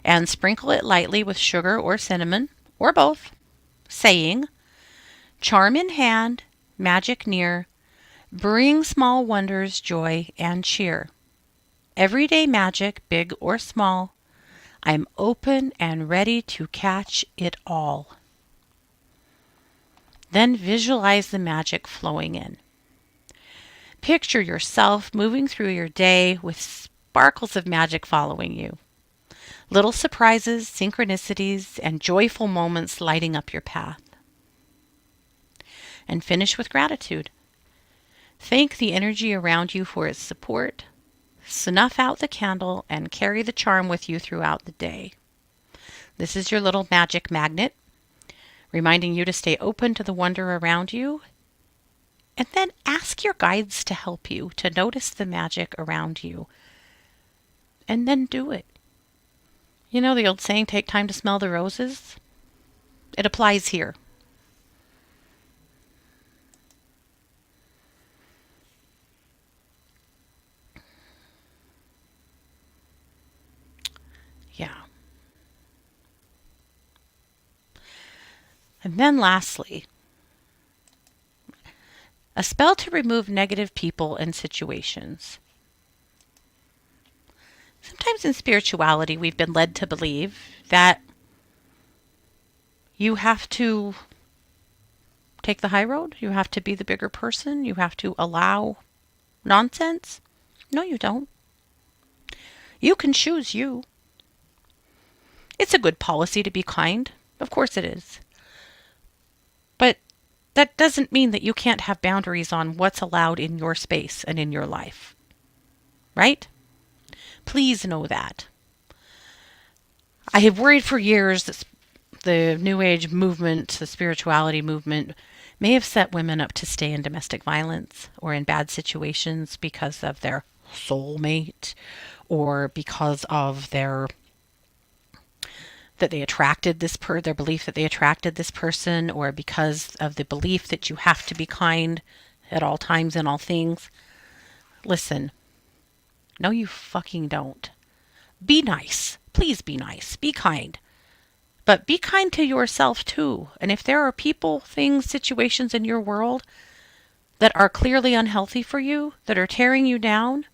and sprinkle it lightly with sugar or cinnamon, or both, saying, "Charm in hand, magic near, bring small wonders joy and cheer. Everyday magic, big or small, I'm open and ready to catch it all." Then visualize the magic flowing in. Picture yourself moving through your day with sparkles of magic following you. Little surprises, synchronicities, and joyful moments lighting up your path. And finish with gratitude. Thank the energy around you for its support. Snuff out the candle and carry the charm with you throughout the day. This is your little magic magnet, reminding you to stay open to the wonder around you. And then ask your guides to help you to notice the magic around you. And then do it. You know the old saying, take time to smell the roses? It applies here. Yeah. And then lastly, a spell to remove negative people and situations. Sometimes in spirituality, we've been led to believe that you have to take the high road, you have to be the bigger person, you have to allow nonsense. No, you don't. You can choose you. It's a good policy to be kind. Of course it is. But that doesn't mean that you can't have boundaries on what's allowed in your space and in your life. Right? Please know that. I have worried for years that the New Age movement, the spirituality movement, may have set women up to stay in domestic violence or in bad situations because of their soulmate or because of their their belief that they attracted this person, or because of the belief that you have to be kind at all times in all things. Listen, no you fucking don't. Be nice. Please be nice. Be kind. But be kind to yourself too. And if there are people, things, situations in your world that are clearly unhealthy for you, that are tearing you down,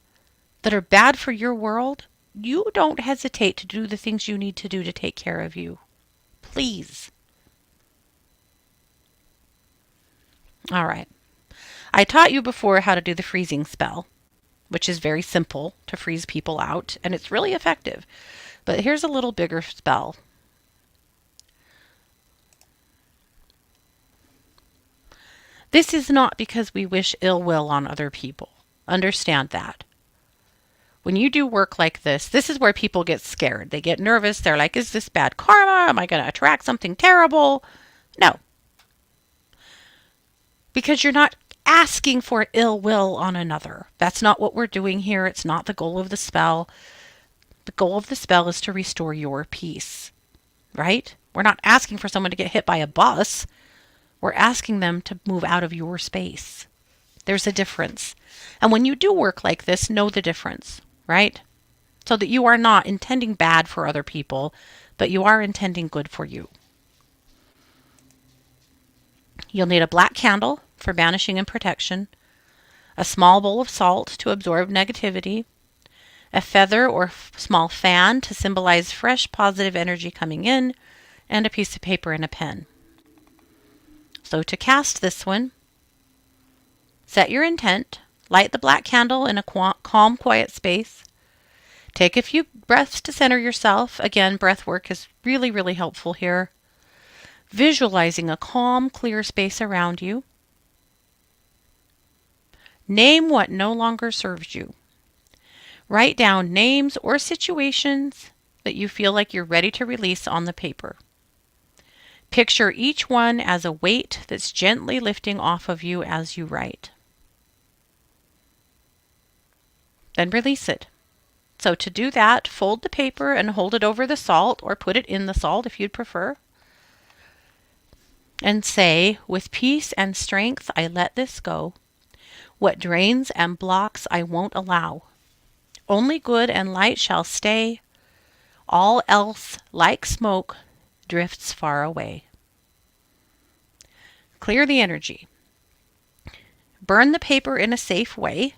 that are bad for your world, you don't hesitate to do the things you need to do to take care of you. Please. All right. I taught you before how to do the freezing spell, which is very simple to freeze people out, and it's really effective. But here's a little bigger spell. This is not because we wish ill will on other people. Understand that. When you do work like this is where people get scared. They get nervous. They're like, is this bad karma? Am I going to attract something terrible? No. Because you're not asking for ill will on another. That's not what we're doing here. It's not the goal of the spell. The goal of the spell is to restore your peace, right? We're not asking for someone to get hit by a bus. We're asking them to move out of your space. There's a difference. And when you do work like this, know the difference, right? So that you are not intending bad for other people, but you are intending good for you. You'll need a black candle for banishing and protection, a small bowl of salt to absorb negativity, a feather or small fan to symbolize fresh positive energy coming in, and a piece of paper and a pen. So to cast this one, set your intent, light the black candle in a calm, quiet space. Take a few breaths to center yourself. Again, breath work is really, really helpful here. Visualizing a calm, clear space around you. Name what no longer serves you. Write down names or situations that you feel like you're ready to release on the paper. Picture each one as a weight that's gently lifting off of you as you write. Then release it. So to do that, fold the paper and hold it over the salt, or put it in the salt if you'd prefer. And say, with peace and strength, I let this go. What drains and blocks I won't allow. Only good and light shall stay. All else, like smoke, drifts far away. Clear the energy. Burn the paper in a safe way.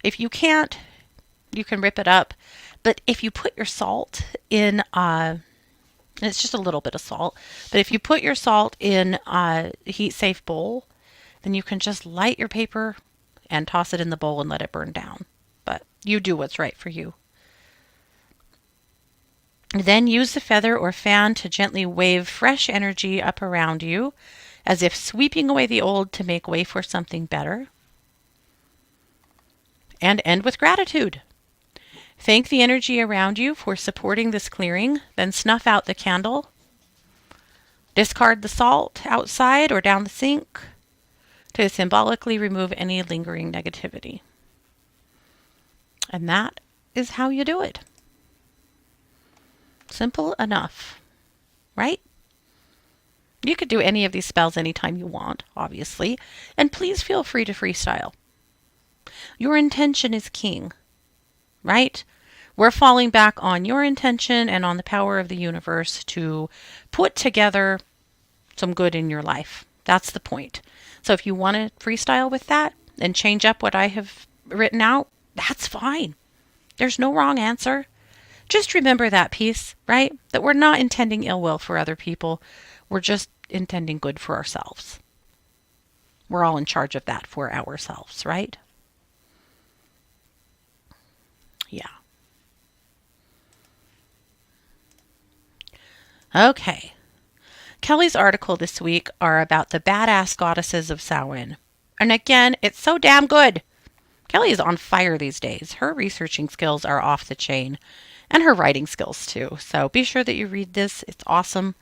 If you can't, you can rip it up. But if you put your salt in, and it's just a little bit of salt, but if you put your salt in a heat-safe bowl, then you can just light your paper and toss it in the bowl and let it burn down. But you do what's right for you. Then use the feather or fan to gently wave fresh energy up around you, as if sweeping away the old to make way for something better. And end with gratitude. Thank the energy around you for supporting this clearing, then snuff out the candle. Discard the salt outside or down the sink to symbolically remove any lingering negativity. And that is how you do it. Simple enough, right? You could do any of these spells anytime you want, obviously, and please feel free to freestyle. Your intention is king, right? We're falling back on your intention and on the power of the universe to put together some good in your life. That's the point. So if you want to freestyle with that and change up what I have written out, that's fine. There's no wrong answer. Just remember that piece, right? That we're not intending ill will for other people. We're just intending good for ourselves. We're all in charge of that for ourselves, right? Yeah. Okay. Kelly's article this week are about the badass goddesses of Samhain. And again, it's so damn good. Kelly is on fire these days. Her researching skills are off the chain. And her writing skills too. So be sure that you read this. It's awesome.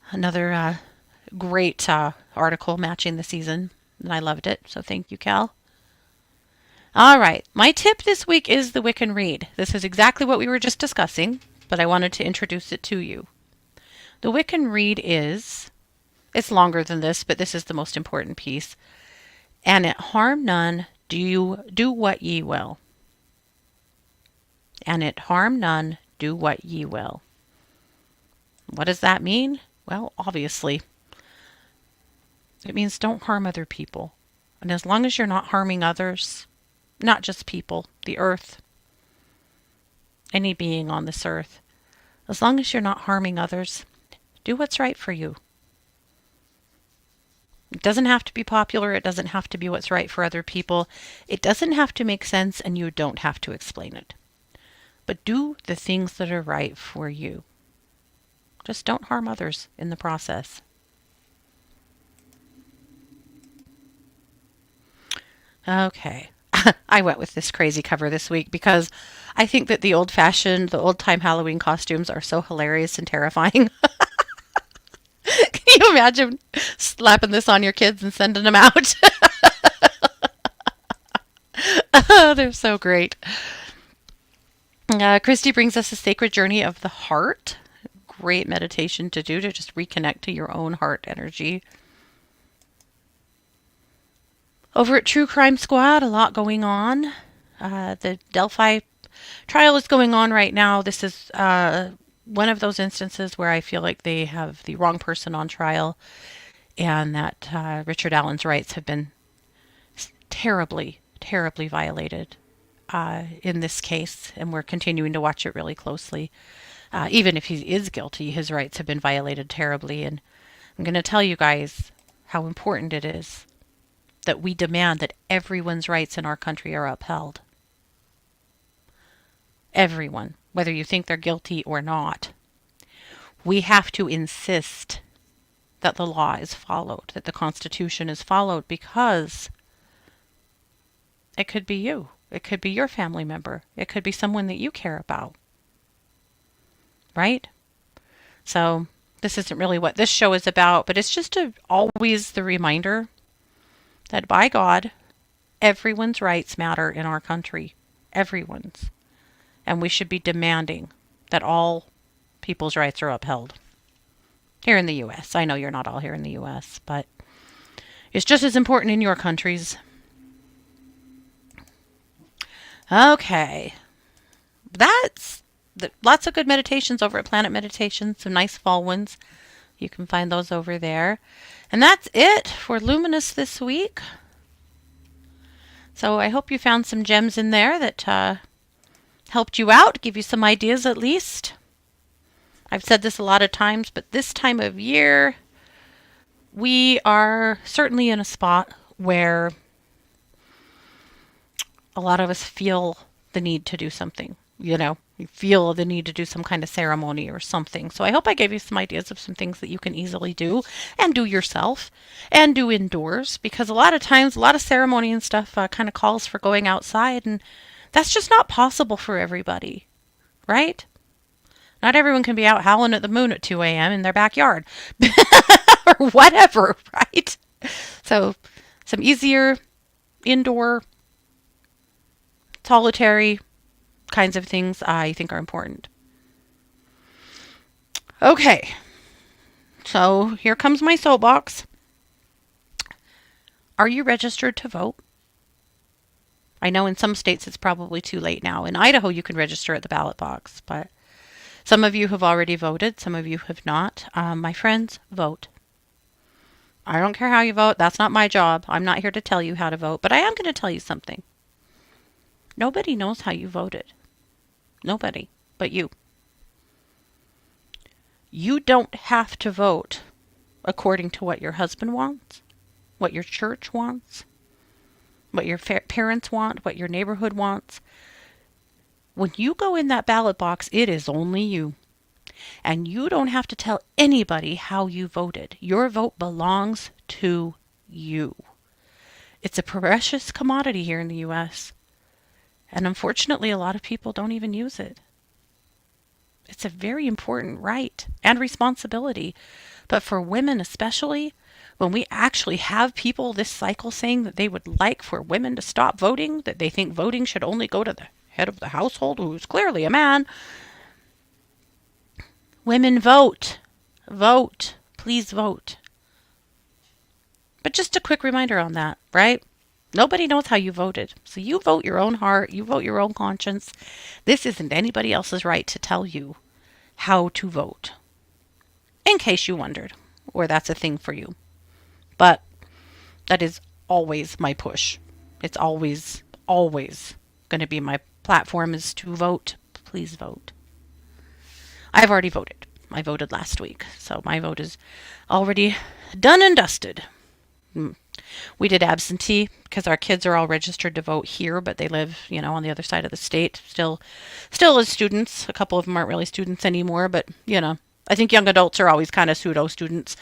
Another great article matching the season. And I loved it. So thank you, Cal. All right. My tip this week is the Wiccan Read. This is exactly what we were just discussing, but I wanted to introduce it to you. The Wiccan Read is, it's longer than this, but this is the most important piece. And it harm none, do what ye will. And it harm none, do what ye will. What does that mean? Well, obviously, it means don't harm other people. And as long as you're not harming others, not just people, the earth, any being on this earth, as long as you're not harming others, do what's right for you. It doesn't have to be popular. It doesn't have to be what's right for other people. It doesn't have to make sense, and you don't have to explain it. But do the things that are right for you. Just don't harm others in the process. Okay. I went with this crazy cover this week because I think that the old-fashioned, the old-time Halloween costumes are so hilarious and terrifying. Can you imagine slapping this on your kids and sending them out? Oh, they're so great. Christy brings us a sacred journey of the heart. Great meditation to do to just reconnect to your own heart energy. Over at True Crime Squad, a lot going on. The Delphi trial is going on right now. This is one of those instances where I feel like they have the wrong person on trial and that Richard Allen's rights have been terribly, terribly violated in this case, and we're continuing to watch it really closely. Even if he is guilty, his rights have been violated terribly, and I'm going to tell you guys how important it is that we demand that everyone's rights in our country are upheld. Everyone, whether you think they're guilty or not. We have to insist that the law is followed, that the Constitution is followed, because it could be you. It could be your family member. It could be someone that you care about. Right? So this isn't really what this show is about, but it's just always the reminder that by God, everyone's rights matter in our country. Everyone's. And we should be demanding that all people's rights are upheld. Here in the U.S. I know you're not all here in the U.S., but it's just as important in your countries. Okay. That's lots of good meditations over at Planet Meditation. Some nice fall ones. You can find those over there. And that's it for Luminous this week. So I hope you found some gems in there that helped you out, give you some ideas at least. I've said this a lot of times, but this time of year, we are certainly in a spot where a lot of us feel the need to do something. You feel the need to do some kind of ceremony or something. So I hope I gave you some ideas of some things that you can easily do and do yourself and do indoors, because a lot of times, a lot of ceremony and stuff kind of calls for going outside, and that's just not possible for everybody, right? Not everyone can be out howling at the moon at 2 a.m. in their backyard or whatever, right? So some easier indoor solitary kinds of things I think are important. Okay, so here comes my soapbox. Are you registered to vote? I know in some states it's probably too late now. In Idaho, you can register at the ballot box, but some of you have already voted, some of you have not. My friends, vote. I don't care how you vote. That's not my job. I'm not here to tell you how to vote, but I am going to tell you something. Nobody knows how you voted. Nobody but you. You don't have to vote according to what your husband wants, what your church wants, what your parents want, what your neighborhood wants. When you go in that ballot box, it is only you. And you don't have to tell anybody how you voted. Your vote belongs to you. It's a precious commodity here in the U.S. And unfortunately, a lot of people don't even use it. It's a very important right and responsibility. But for women especially, when we actually have people this cycle saying that they would like for women to stop voting, that they think voting should only go to the head of the household, who's clearly a man. Women, vote. Vote. Please vote. But just a quick reminder on that, right? Nobody knows how you voted. So you vote your own heart. You vote your own conscience. This isn't anybody else's right to tell you how to vote. In case you wondered, or that's a thing for you. But that is always my push. It's always going to be my platform is to vote. Please vote. I've already voted. I voted last week. So my vote is already done and dusted. We did absentee because our kids are all registered to vote here, but they live, on the other side of the state. Still as students. A couple of them aren't really students anymore, but, I think young adults are always kind of pseudo students.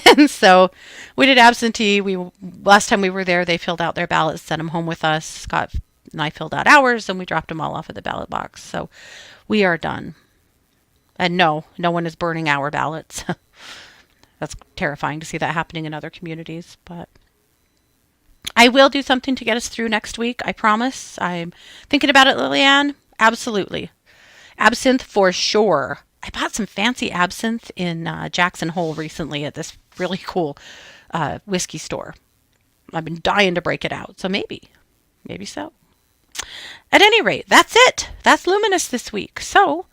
And so we did absentee. Last time we were there, they filled out their ballots, sent them home with us. Scott and I filled out ours, and we dropped them all off at the ballot box. So we are done. And no one is burning our ballots. That's terrifying to see that happening in other communities, but I will do something to get us through next week. I promise. I'm thinking about it, Lillian. Absolutely. Absinthe for sure. I bought some fancy absinthe in Jackson Hole recently at this really cool whiskey store. I've been dying to break it out. So maybe so. At any rate, that's it. That's Luminous this week. So,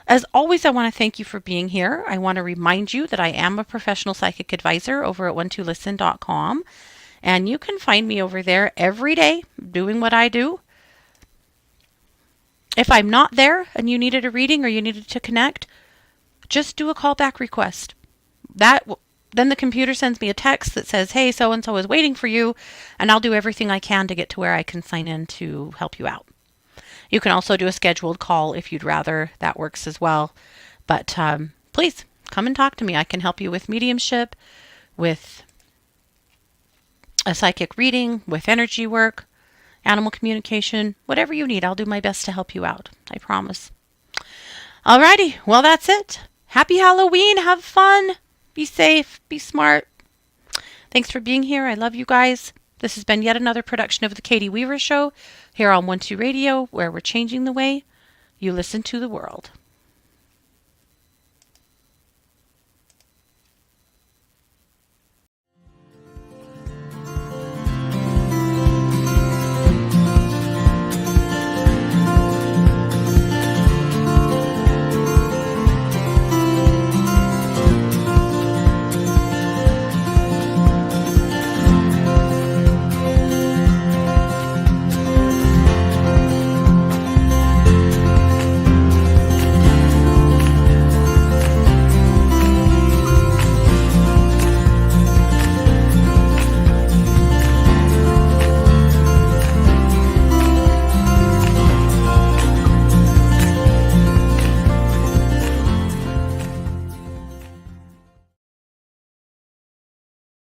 as always, I want to thank you for being here. I want to remind you that I am a professional psychic advisor over at one2listen.com. And you can find me over there every day doing what I do. If I'm not there and you needed a reading or you needed to connect, just do a callback request. Then the computer sends me a text that says, hey, so-and-so is waiting for you, and I'll do everything I can to get to where I can sign in to help you out. You can also do a scheduled call if you'd rather. That works as well. But please come and talk to me. I can help you with mediumship, with a psychic reading, with energy work, animal communication, whatever you need. I'll do my best to help you out. I promise. Alrighty. Well, that's it. Happy Halloween. Have fun. Be safe. Be smart. Thanks for being here. I love you guys. This has been yet another production of The Katie Weaver Show here on 1-2 Radio, where we're changing the way you listen to the world.